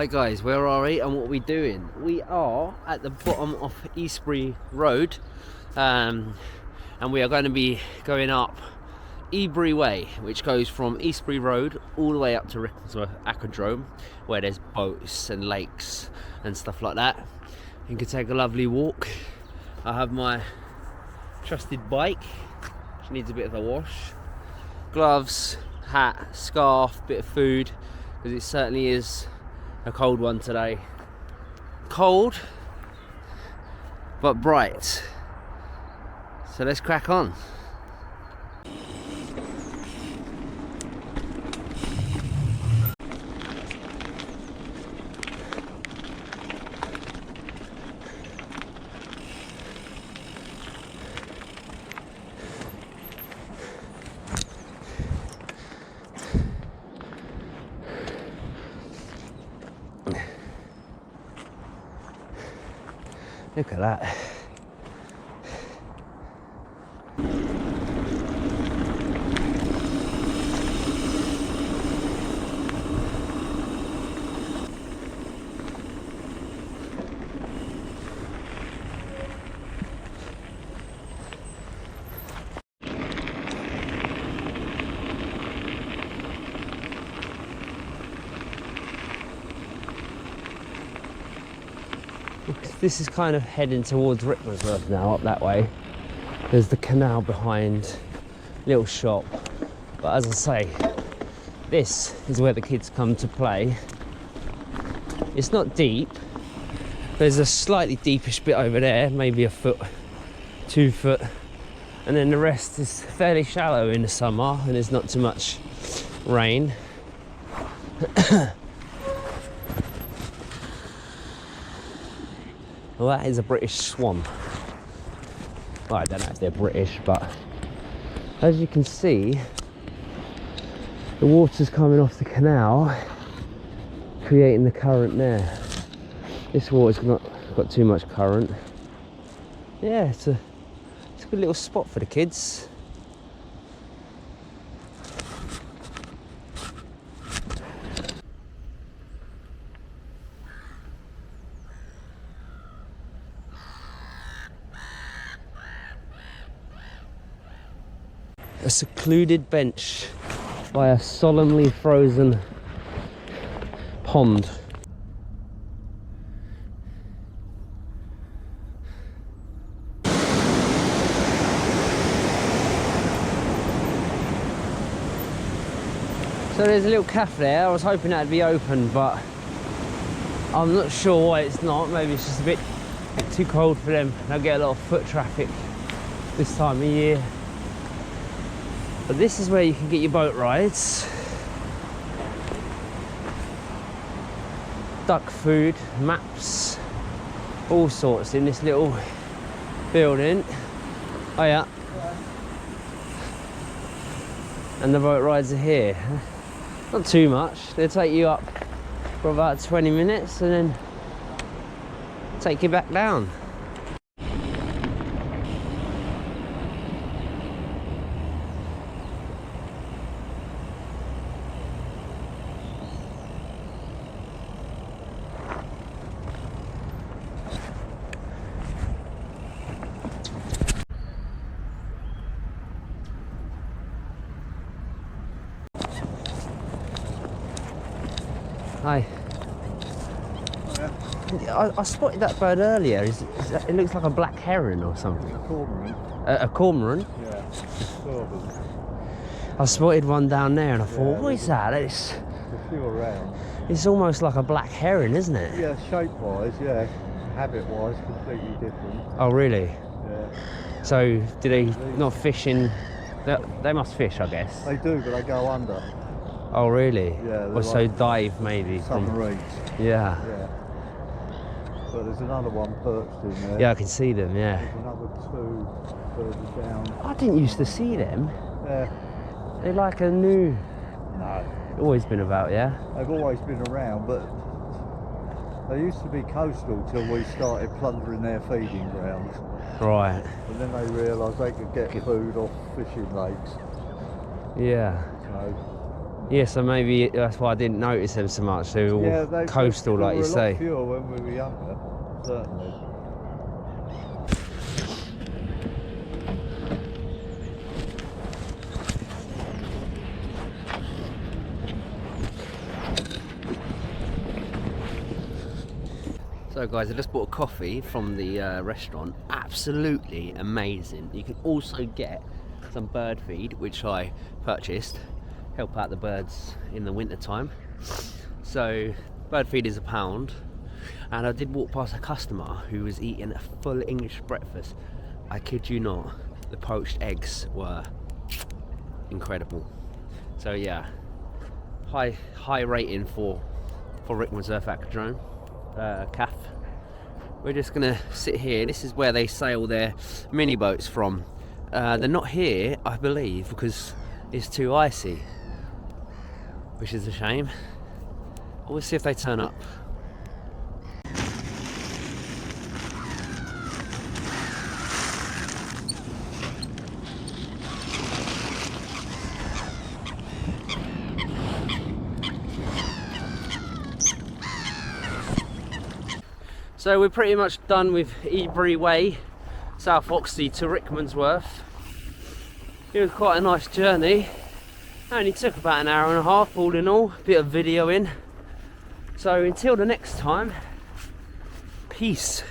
Hi guys, where are we and what are we doing? We are at the bottom of Eastbury Road, and we are going to be going up Ebury Way, which goes from Eastbury Road all the way up to Rickmansworth aquadrome, where there's boats and lakes and stuff like that. You can take a lovely walk. I have my trusted bike, which needs a bit of a wash, gloves, hat, scarf, bit of food, because it certainly is a cold one today. Cold, but bright. So let's crack on. Look at that. This is kind of heading towards Rickmansworth now, up that way. There's the canal behind, little shop. But as I say, this is where the kids come to play. It's not deep. There's a slightly deepish bit over there, maybe a foot, 2 foot. And then the rest is fairly shallow in the summer and there's not too much rain. Well, that is a British swan. Well, I don't know if they're British, but as you can see, the water's coming off the canal, creating the current there. This water's not got too much current. Yeah, it's a good little spot for the kids. A secluded bench by a solemnly frozen pond. So there's a little cafe there. I was hoping that'd be open, but I'm not sure why it's not. Maybe it's just a bit too cold for them. They'll get a lot of foot traffic this time of year. But this is where you can get your boat rides. Duck food, maps, all sorts in this little building. Oh yeah. And the boat rides are here. Not too much. They'll take you up for about 20 minutes and then take you back down. Hi. I spotted that bird earlier. It looks like a black heron or something. A cormorant. A cormorant? Yeah. I spotted one down there and I thought, what is that? It's a few around. It's almost like a black heron, isn't it? Yeah, shape-wise, yeah. Habit-wise, completely different. Oh, really? Yeah. So, do they not fish in... They must fish, I guess. They do, but they go under. Oh, really? Yeah. Or so like dive, maybe. submarines. Yeah. Yeah. But there's another one perched in there. Yeah, I can see them, yeah. There's another 2 further down. I didn't used to see them. Yeah. They're like a new... No. Always been about, yeah? They've always been around, but they used to be coastal till we started plundering their feeding grounds. Right. And then they realised they could get food off fishing lakes. Yeah. So Yeah, so maybe that's why I didn't notice them so much. They were all coastal, like you say. They were a lot fewer when we were younger, certainly. So guys, I just bought a coffee from the restaurant. Absolutely amazing. You can also get some bird feed, which I purchased. Help out the birds in the winter time. So bird feed is £1, and I did walk past a customer who was eating a full English breakfast. I kid you not, the poached eggs were incredible. So yeah, high rating for Rickmansworth aquadrome. Calf. We're just gonna sit here. This is where they sail their mini boats from. They're not here, I believe, because it's too icy, which is a shame. We'll see if they turn up. So we're pretty much done with Ebury Way, South Oxley to Rickmansworth. It was quite a nice journey. Only took about an hour and a half all in all, a bit of videoing. So until the next time, peace.